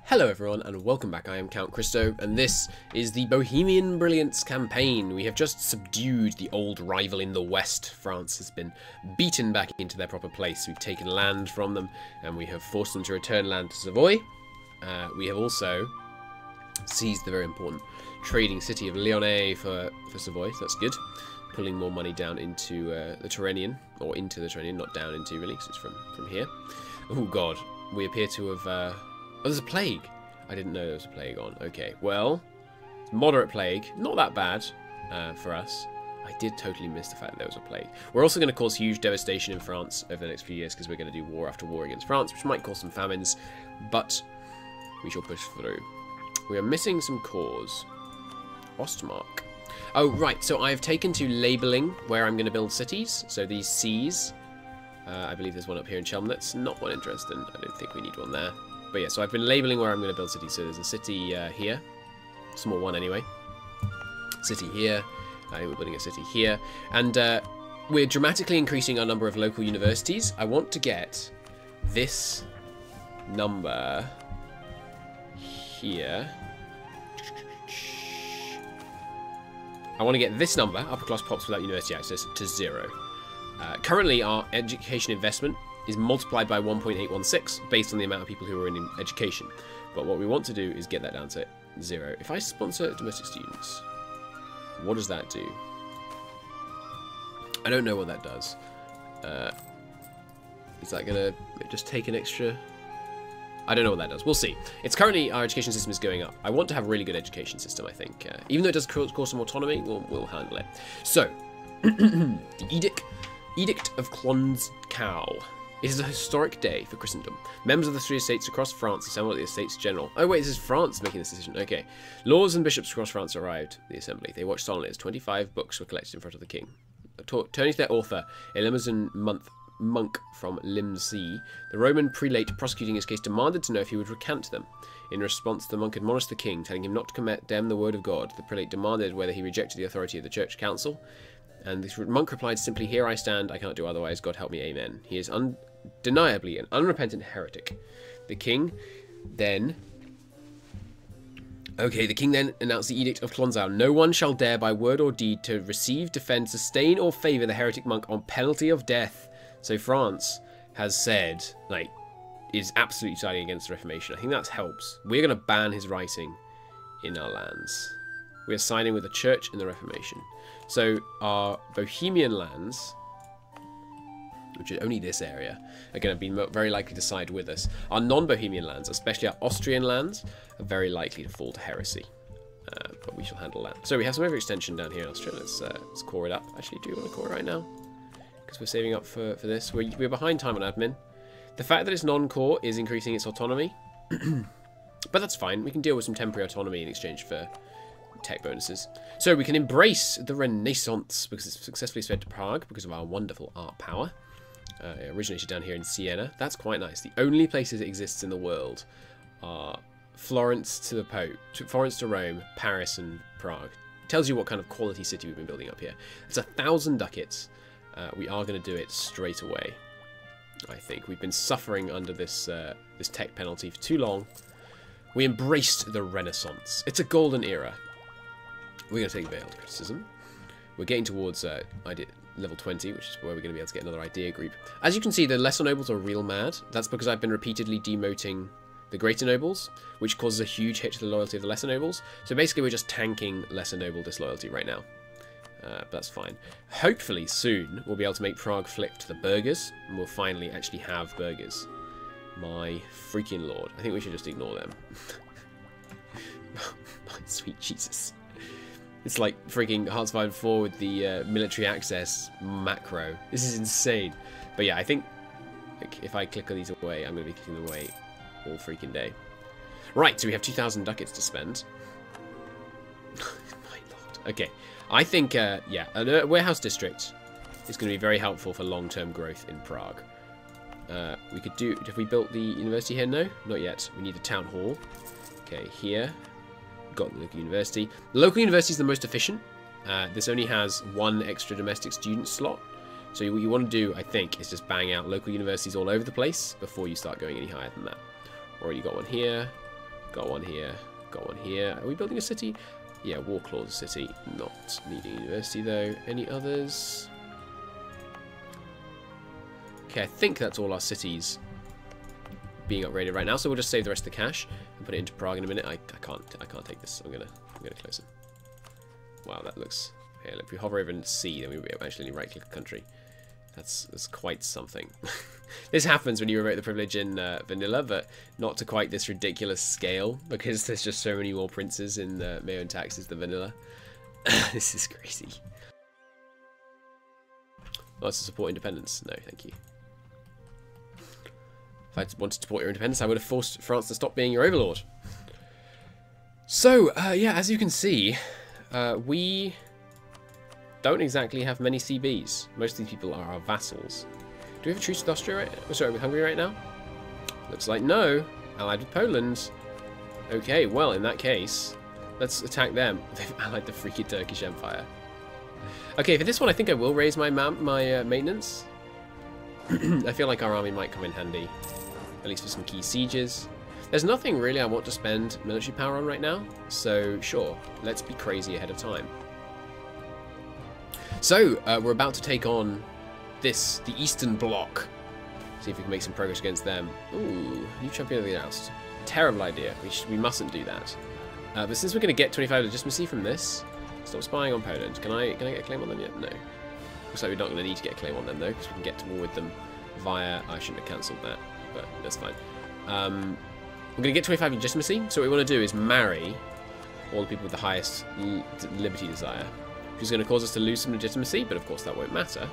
Hello everyone and welcome back. I am Count Christo and this is the Bohemian Brilliance campaign. We have just subdued the old rival in the west. France has been beaten back into their proper place. We've taken land from them and we have forced them to return land to Savoy. We have also seized the very important trading city of Lyonnais for Savoy, so that's good. Pulling more money down into the Tyrrhenian, or into the Tyrrhenian, not down into really, because it's from here. Oh god, we appear to have... Oh, there's a plague. I didn't know there was a plague on. Okay, well, it's moderate plague. Not that bad for us. I did totally miss the fact that there was a plague. We're also going to cause huge devastation in France over the next few years because we're going to do war after war against France, which might cause some famines, but we shall push through. We are missing some cores. Ostmark. Oh, right. So I've taken to labelling where I'm going to build cities. So these C's. I believe there's one up here in Chelmnitz. Not one interesting. I don't think we need one there. But yeah, so I've been labelling where I'm going to build cities. So there's a city here. Small one anyway. City here. I think we're building a city here. And we're dramatically increasing our number of local universities. I want to get this number here. I want to get this number, upper class pops without university access, to 0. Currently, our education investment is multiplied by 1.816 based on the amount of people who are in education. But what we want to do is get that down to 0. If I sponsor domestic students, what does that do? I don't know what that does. Is that going to just take an extra... I don't know what that does. We'll see. It's currently, our education system is going up. I want to have a really good education system, I think. Even though it does cause some autonomy, we'll handle it. So, the Edict of Clonskow. It is a historic day for Christendom. Members of the 3 estates across France assemble at the Estates General. Oh wait, this is France making this decision. Okay. Lords and bishops across France arrived at the assembly. They watched solemnly as 25 books were collected in front of the king. Turning to their author, a Limousin monk from Limsey, the Roman prelate prosecuting his case demanded to know if he would recant them. In response, the monk admonished the king, telling him not to condemn the word of God. The prelate demanded whether he rejected the authority of the church council, and the monk replied simply, "Here I stand, I cannot do otherwise, God help me, amen." He is undeniably an unrepentant heretic. The king then announced the Edict of Clonskow. No one shall dare by word or deed to receive, defend, sustain, or favour the heretic monk on penalty of death. So France has said, like, is absolutely siding against the Reformation. I think that helps. We're going to ban his writing in our lands. We are siding with the Church and the Reformation. So our Bohemian lands, which is only this area, are going to be very likely to side with us. Our non-Bohemian lands, especially our Austrian lands, are very likely to fall to heresy. But we shall handle that. So we have some overextension down here in Austria. Let's core it up. Actually, do you want to core it right now? Because we're saving up for this. We're behind time on admin. The fact that it's non-core is increasing its autonomy. But that's fine. We can deal with some temporary autonomy in exchange for tech bonuses. So we can embrace the Renaissance because it's successfully spread to Prague because of our wonderful art power. It originated down here in Siena. That's quite nice. The only places it exists in the world are Florence to the Pope, Florence to Rome, Paris and Prague. Tells you what kind of quality city we've been building up here. It's 1,000 ducats. We are going to do it straight away. I think we've been suffering under this this tech penalty for too long. We embraced the Renaissance. It's a golden era. We're going to take veiled criticism. We're getting towards level 20, which is where we're going to be able to get another idea group. As you can see, the lesser nobles are real mad. That's because I've been repeatedly demoting the greater nobles, which causes a huge hit to the loyalty of the lesser nobles. So basically, we're just tanking lesser noble disloyalty right now. But that's fine. Hopefully soon we'll be able to make Prague flip to the burghers, and we'll finally actually have burghers. My freaking lord. I think we should just ignore them. My sweet Jesus. It's like freaking Hearts of Iron 4 with the military access macro. This is insane. But yeah, I think if I click these away, I'm going to be clicking them away all freaking day. Right, so we have 2,000 ducats to spend. My lord. Okay. I think, yeah, a warehouse district is going to be very helpful for long-term growth in Prague. We could do... Have we built the university here? No, not yet. We need the town hall. Okay, here. Got the local university. The local university is the most efficient. This only has 1 extra domestic student slot. So what you want to do, I think, is just bang out local universities all over the place before you start going any higher than that. Already got one here. Got one here. Got one here. Are we building a city? Yeah, War Clause city. Not needing a university though. Any others? Okay, I think that's all our cities being upgraded right now. So we'll just save the rest of the cash and put it into Prague in a minute. I can't take this. I'm gonna close it. Wow, that looks. Here, if we hover over and see, then we actually right-click a country. That's quite something. This happens when you revoke the privilege in vanilla, but not to quite this ridiculous scale, because there's just so many more princes in MEIOU&Taxes than vanilla. This is crazy. Oh, it's to support independence. No, thank you. If I wanted to support your independence, I would have forced France to stop being your overlord. So, yeah, as you can see, we don't exactly have many CBs. Most of these people are our vassals. Do we have a truce with Austria right now? Oh, sorry, with Hungary right now? Looks like no. Allied with Poland. Okay, well, in that case, let's attack them. They've allied the freaking Turkish Empire. Okay, for this one, I think I will raise my maintenance. I feel like our army might come in handy, at least for some key sieges. There's nothing really I want to spend military power on right now, so sure, let's be crazy ahead of time. So, we're about to take on the Eastern Bloc. See if we can make some progress against them. Ooh, new champion of the oust. Terrible idea. We mustn't do that. But since we're going to get 25 legitimacy from this, stop spying on Poland. Can I get a claim on them yet? No. Looks like we're not going to need to get a claim on them though, because we can get to war with them via. I shouldn't have cancelled that, but that's fine. We're going to get 25 legitimacy. So what we want to do is marry all the people with the highest liberty desire, which is going to cause us to lose some legitimacy, but of course that won't matter,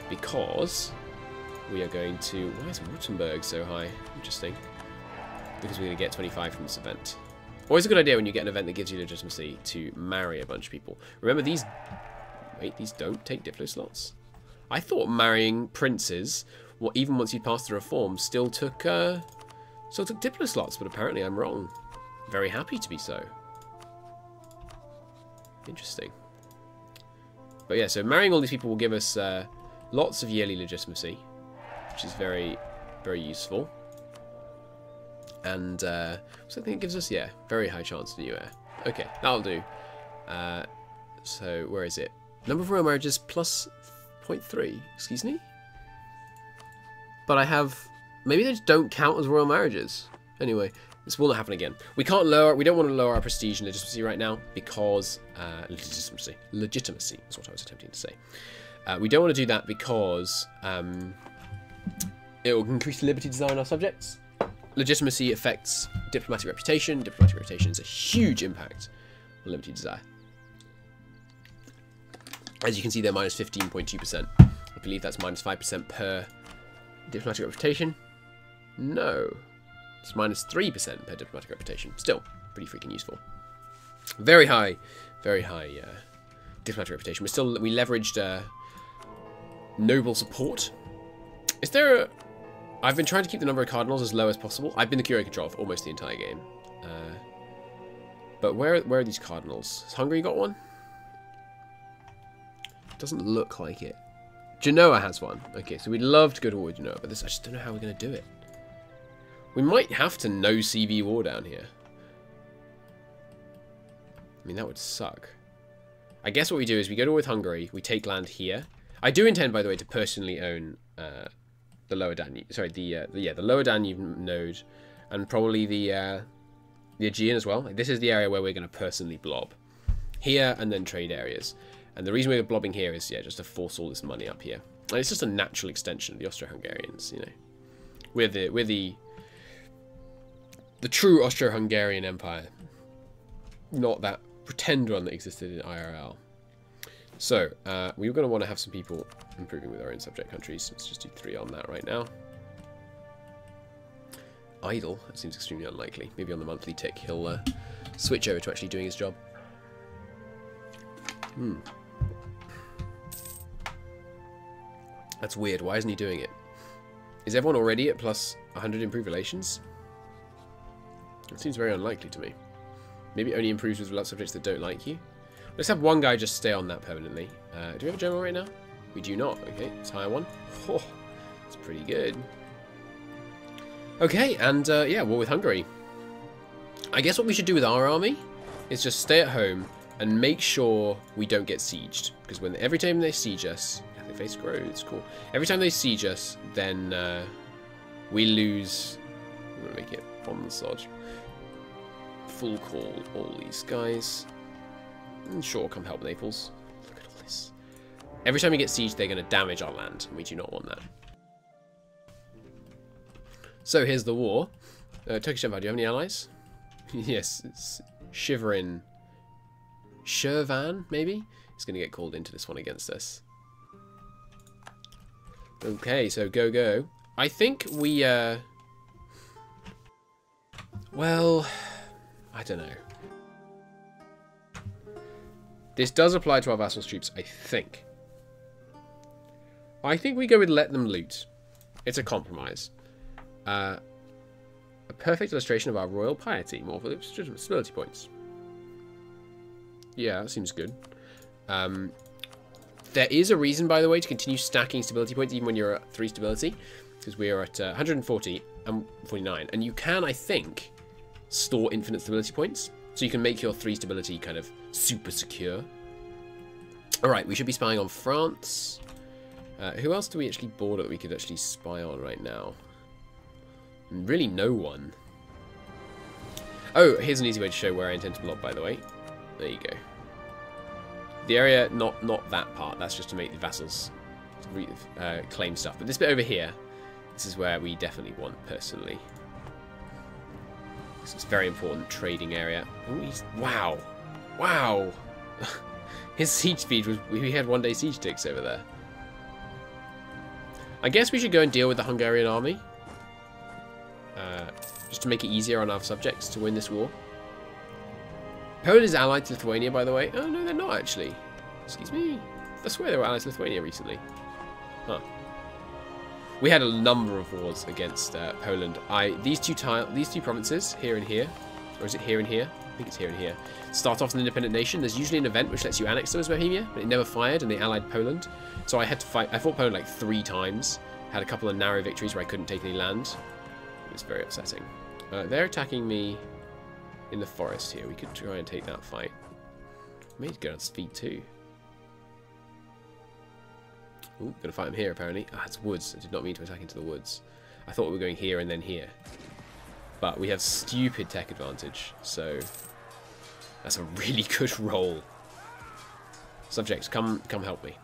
because we are going to... Why is Württemberg so high? Interesting. Because we're going to get 25 from this event. Always a good idea when you get an event that gives you legitimacy to marry a bunch of people. Remember these... Wait, these don't take Diplo slots? I thought marrying princes, even once you passed the reform, still took Diplo slots, but apparently I'm wrong. Very happy to be so. Interesting. But yeah, so marrying all these people will give us lots of yearly legitimacy, which is very, very useful. And so I think it gives us, yeah, very high chance of new heir. Okay, that'll do. So where is it? Number of royal marriages plus 0.3. Excuse me? But I have... Maybe they just don't count as royal marriages. Anyway, this will not happen again. We can't lower... We don't want to lower our prestige and legitimacy right now because... legitimacy. Legitimacy is what I was attempting to say. We don't want to do that because it will increase the liberty desire in our subjects. Legitimacy affects diplomatic reputation. Diplomatic reputation is a huge impact on liberty desire. As you can see, they're minus 15.2%. I believe that's minus 5% per diplomatic reputation. No. It's minus 3% per diplomatic reputation. Still, pretty freaking useful. Very high diplomatic reputation. We leveraged noble support. Is there a... I've been trying to keep the number of cardinals as low as possible. I've been the curator control for almost the entire game. But where are these cardinals? Has Hungary got one? Doesn't look like it. Genoa has one. Okay, so we'd love to go to war with Genoa, but I just don't know how we're going to do it. We might have to no CV war down here. I mean, that would suck. I guess what we do is we go to war with Hungary, we take land here. I do intend, by the way, to personally own the Lower Danube. Sorry, the Lower Danube node, and probably the Aegean as well. Like, this is the area where we're going to personally blob here, and then trade areas. And the reason we're blobbing here is, yeah, just to force all this money up here. And it's just a natural extension of the Austro-Hungarians, you know. We're the true Austro-Hungarian Empire, not that pretend one that existed in IRL. So, we're going to want to have some people improving with our own subject countries. Let's just do 3 on that right now. Idle, that seems extremely unlikely. Maybe on the monthly tick he'll switch over to actually doing his job. That's weird. Why isn't he doing it? Is everyone already at plus 100 improved relations? It seems very unlikely to me. Maybe it only improves with subjects that don't like you. Let's have one guy just stay on that permanently. Do we have a general right now? We do not. Okay, let's hire one. Oh, that's pretty good. Okay, and yeah, war with Hungary. I guess what we should do with our army is just stay at home and make sure we don't get sieged. Because every time they siege us, they face grow, it's cool. Every time they siege us, then we lose. I'm gonna make it bomb sod. Full call all these guys. And sure, come help Naples. Look at all this. Every time we get sieged, they're going to damage our land, and we do not want that. So here's the war. Turkish Empire, do you have any allies? Yes, it's Shirvan, maybe? He's going to get called into this one against us. Okay, so go. I think we, well, I don't know. This does apply to our vassals' troops, I think. I think we go with let them loot. It's a compromise. A perfect illustration of our royal piety. More for stability points. Yeah, that seems good. There is a reason, by the way, to continue stacking stability points even when you're at 3 stability. Because we are at 140 and 49. And you can, I think, store infinite stability points. So you can make your 3 stability kind of super secure. Alright, we should be spying on France. Who else do we actually border that we could actually spy on right now? Really no one. Oh, here's an easy way to show where I intend to block, by the way. There you go. The area, not that part. That's just to make the vassals claim stuff. But this bit over here, this is where we definitely want, personally. This is a very important trading area. Ooh, wow. Wow. His siege speed was... We had 1-day siege ticks over there. I guess we should go and deal with the Hungarian army. Just to make it easier on our subjects to win this war. Poland is allied to Lithuania, by the way. Oh, no, they're not, actually. Excuse me. I swear they were allied to Lithuania recently. Huh. We had a number of wars against Poland. These two provinces, here and here, or is it here and here? I think it's here and here. Start off as an independent nation. There's usually an event which lets you annex them as Bohemia, but it never fired, and they allied Poland. So I had to fight. I fought Poland like 3 times. Had a couple of narrow victories where I couldn't take any land. It was very upsetting. They're attacking me in the forest here. We could try and take that fight. May go on speed too. Ooh, gonna fight him here apparently. Ah, it's woods. I did not mean to attack into the woods. I thought we were going here and then here. But we have stupid tech advantage, so that's a really good roll. Subjects, come help me.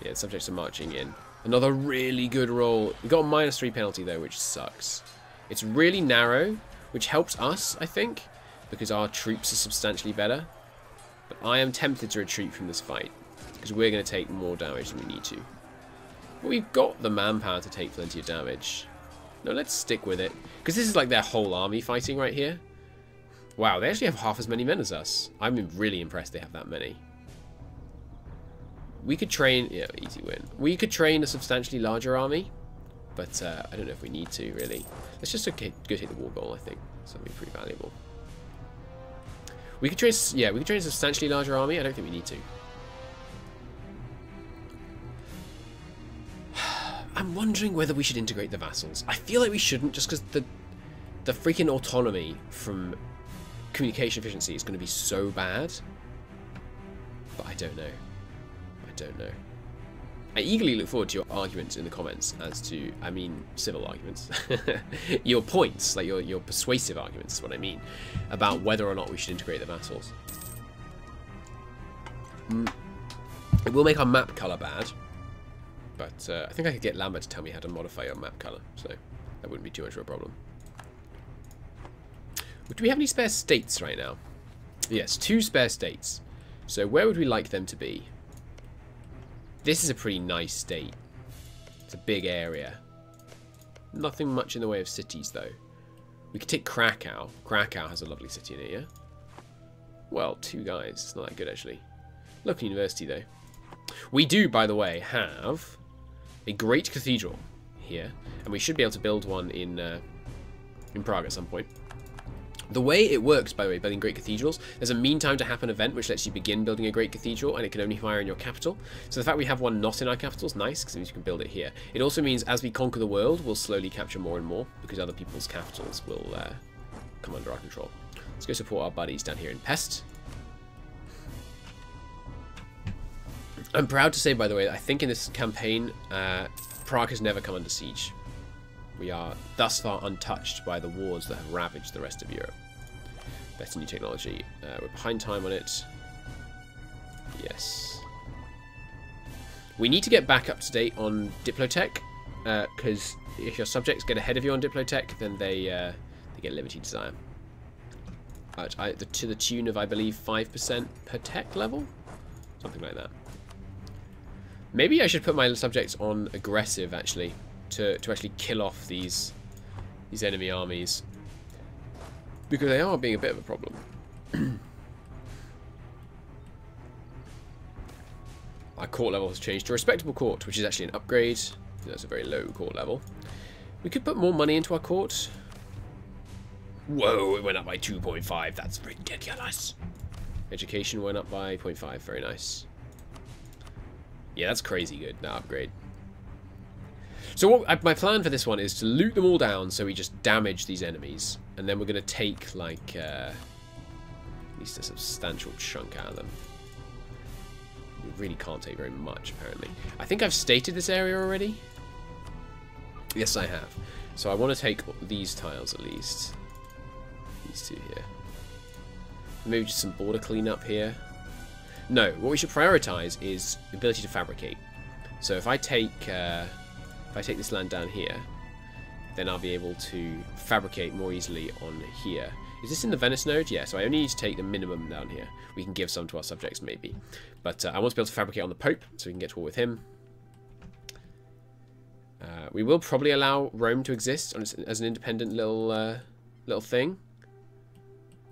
Yeah, subjects are marching in. Another really good roll. We got a -3 penalty though, which sucks. It's really narrow, which helps us, I think, because our troops are substantially better. But I am tempted to retreat from this fight, because we're going to take more damage than we need to. But we've got the manpower to take plenty of damage. No, let's stick with it. Because this is like their whole army fighting right here. Wow, they actually have half as many men as us. I'm really impressed they have that many. We could train... Yeah, easy win. We could train a substantially larger army. But I don't know if we need to, really. Let's just go take the war goal, I think. So that'd be pretty valuable. We could train... Yeah, we could train a substantially larger army. I don't think we need to. I'm wondering whether we should integrate the vassals. I feel like we shouldn't, just because the freaking autonomy from communication efficiency is going to be so bad. But I don't know. I don't know. I eagerly look forward to your arguments in the comments as to, I mean, civil arguments. Your points, like your persuasive arguments is what I mean, about whether or not we should integrate the vassals. It will make our map colour bad. But I think I could get Lambert to tell me how to modify your map colour, so that wouldn't be too much of a problem. Do we have any spare states right now? Yes, 2 spare states. So where would we like them to be? This is a pretty nice state. It's a big area. Nothing much in the way of cities, though. We could take Krakow. Krakow has a lovely city in it, yeah? Well, 2 guys. It's not that good, actually. Local university, though. We do, by the way, have a great cathedral here, and we should be able to build one in Prague at some point. The way it works, by the way, building great cathedrals, there's a mean time to happen event which lets you begin building a great cathedral, and it can only fire in your capital. So the fact we have one not in our capital is nice, because it means you can build it here. It also means as we conquer the world, we'll slowly capture more and more, because other people's capitals will come under our control. Let's go support our buddies down here in Pest. I'm proud to say, by the way, that I think in this campaign, Prague has never come under siege. We are thus far untouched by the wars that have ravaged the rest of Europe. Better new technology. We're behind time on it. Yes. We need to get back up to date on Diplotech, because if your subjects get ahead of you on Diplotech, then they get Liberty Desire. To the tune of, I believe, 5% per tech level? Something like that. Maybe I should put my subjects on aggressive, actually, to actually kill off these enemy armies. Because they are being a bit of a problem. Our court level has changed to a respectable court, which is actually an upgrade. That's a very low court level. We could put more money into our court. Whoa, it went up by 2.5. That's ridiculous. Education went up by 0.5. Very nice. Yeah, that's crazy good, that upgrade. So my plan for this one is to loot them all down so we just damage these enemies. And then we're going to take, like, at least a substantial chunk out of them. We really can't take very much, apparently. I think I've stated this area already. Yes, I have. So I want to take these tiles, at least. These two here. Maybe just some border cleanup here. No, what we should prioritize is the ability to fabricate. So if I take this land down here, then I'll be able to fabricate more easily on here. Is this in the Venice node? Yeah, so I only need to take the minimum down here. We can give some to our subjects, maybe. But I want to be able to fabricate on the Pope, so we can get to war with him. We will probably allow Rome to exist as an independent little thing,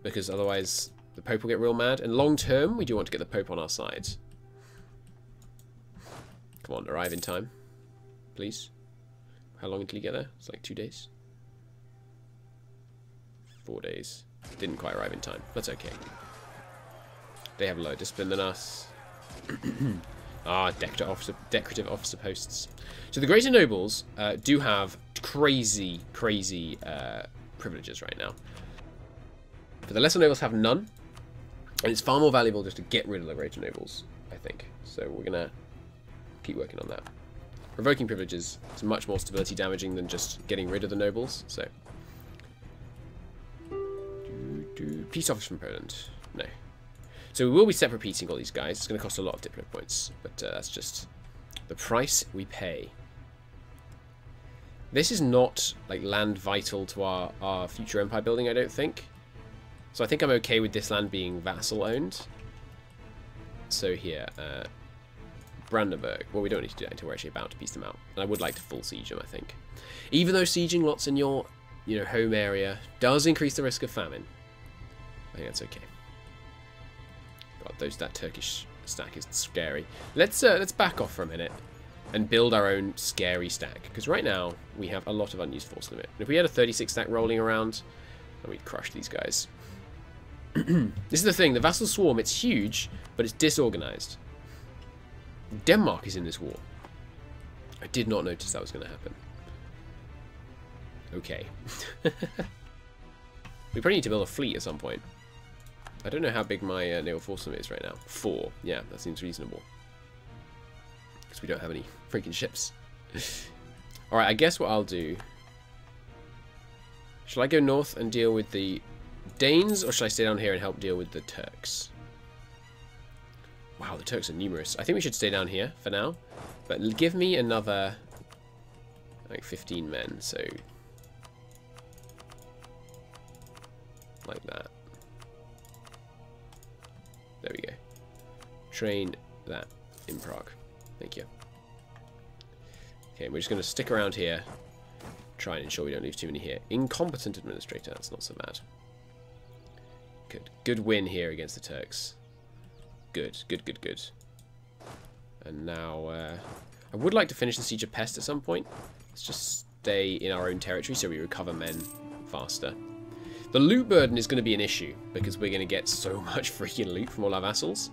because otherwise the Pope will get real mad. And long term, we do want to get the Pope on our side. Come on, arrive in time, please. How long until you get there? It's like 2 days. 4 days. Didn't quite arrive in time. That's okay. They have lower discipline than us. Decorative officer posts. So the greater nobles do have crazy privileges right now. But the lesser nobles have none. And it's far more valuable just to get rid of the greater nobles, I think. So we're going to keep working on that. Revoking privileges is much more stability damaging than just getting rid of the nobles. So, peace offers from Poland. No. So we will be separate peacing all these guys. It's going to cost a lot of Diplo points, but that's just the price we pay. This is not like land vital to our future empire building, I don't think. So I think I'm okay with this land being vassal owned. So here, Brandenburg. Well, we don't need to do that until we're actually about to piece them out. And I would like to full siege them, I think. Even though sieging lots in your, home area does increase the risk of famine, I think that's okay. God, that Turkish stack is scary. Let's back off for a minute and build our own scary stack, because right now we have a lot of unused force limit. And if we had a 36 stack rolling around, then we'd crush these guys. This is the thing. The vassal swarm. It's huge, but it's disorganized. Denmark is in this war. I did not notice that was going to happen. Okay. We probably need to build a fleet at some point. I don't know how big my naval force limit is right now. 4. Yeah, that seems reasonable. Because we don't have any freaking ships. Alright, I guess what I'll do... Shall I go north and deal with the Danes, or should I stay down here and help deal with the Turks? Wow, the Turks are numerous. I think we should stay down here for now. But give me another, like, 15 men, so... like that. There we go. Train that in Prague. Thank you. Okay, we're just going to stick around here. Try and ensure we don't lose too many here. Incompetent administrator, that's not so bad. Good. Good win here against the Turks. Good. And now, I would like to finish the Siege of Pest at some point. Let's just stay in our own territory so we recover men faster. The loot burden is going to be an issue, because we're going to get so much freaking loot from all our vassals.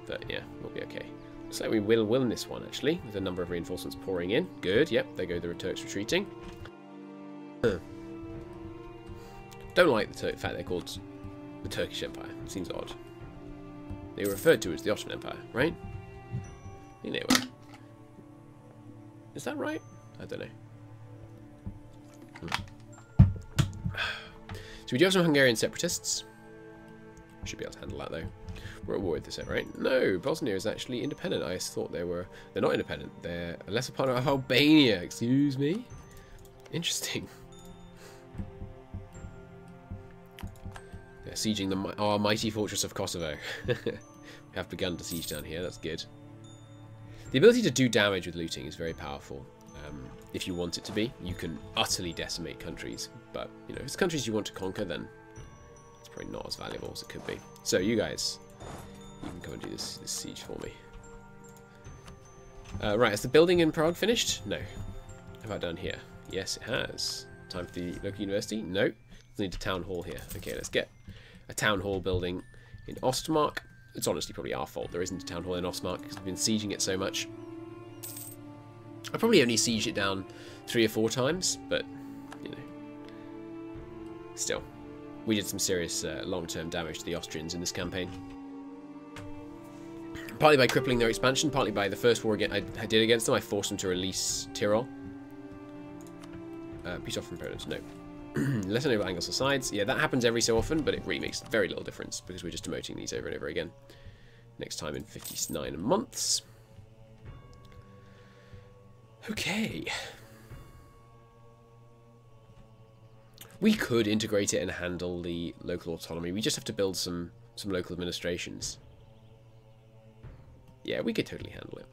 But yeah, we'll be okay. Looks like we will win this one, actually, with a number of reinforcements pouring in. Good, yep, there go the Turks retreating. Don't like the fact they're called the Turkish Empire. It seems odd. They were referred to as the Ottoman Empire, right? Anyway. Is that right? I don't know. So we do have some Hungarian separatists. Should be able to handle that, though. We're at war with this, right? No, Bosnia is actually independent. I thought they were... They're not independent. They're a lesser part of Albania. Excuse me? Interesting. They're sieging our mighty fortress of Kosovo. We have begun to siege down here. That's good. The ability to do damage with looting is very powerful. If you want it to be, you can utterly decimate countries. But, you know, if it's countries you want to conquer, then it's probably not as valuable as it could be. So, you guys, you can come and do this siege for me. Right, is the building in Prague finished? No. Have I done here? Yes, it has. Time for the local university? No. Need a town hall here. Okay, let's get a town hall building in Ostmark. It's honestly probably our fault there isn't a town hall in Ostmark because we've been sieging it so much. I probably only sieged it down 3 or 4 times, but, you know, still. We did some serious long-term damage to the Austrians in this campaign. Partly by crippling their expansion, partly by the first war I did against them. I forced them to release Tyrol. Peace off from Poland, no. Less than over angles or sides. Yeah, that happens every so often, but it really makes very little difference because we're just demoting these over and over again. Next time in 59 months. Okay. We could integrate it and handle the local autonomy. We just have to build some local administrations. Yeah, we could totally handle it.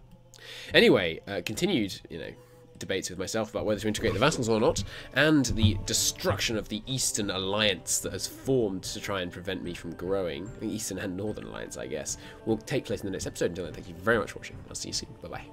Anyway, continued, you know, debates with myself about whether to integrate the vassals or not, and the destruction of the Eastern Alliance that has formed to try and prevent me from growing. The Eastern and Northern Alliance, I guess, will take place in the next episode. Until then, thank you very much for watching. I'll see you soon. Bye-bye.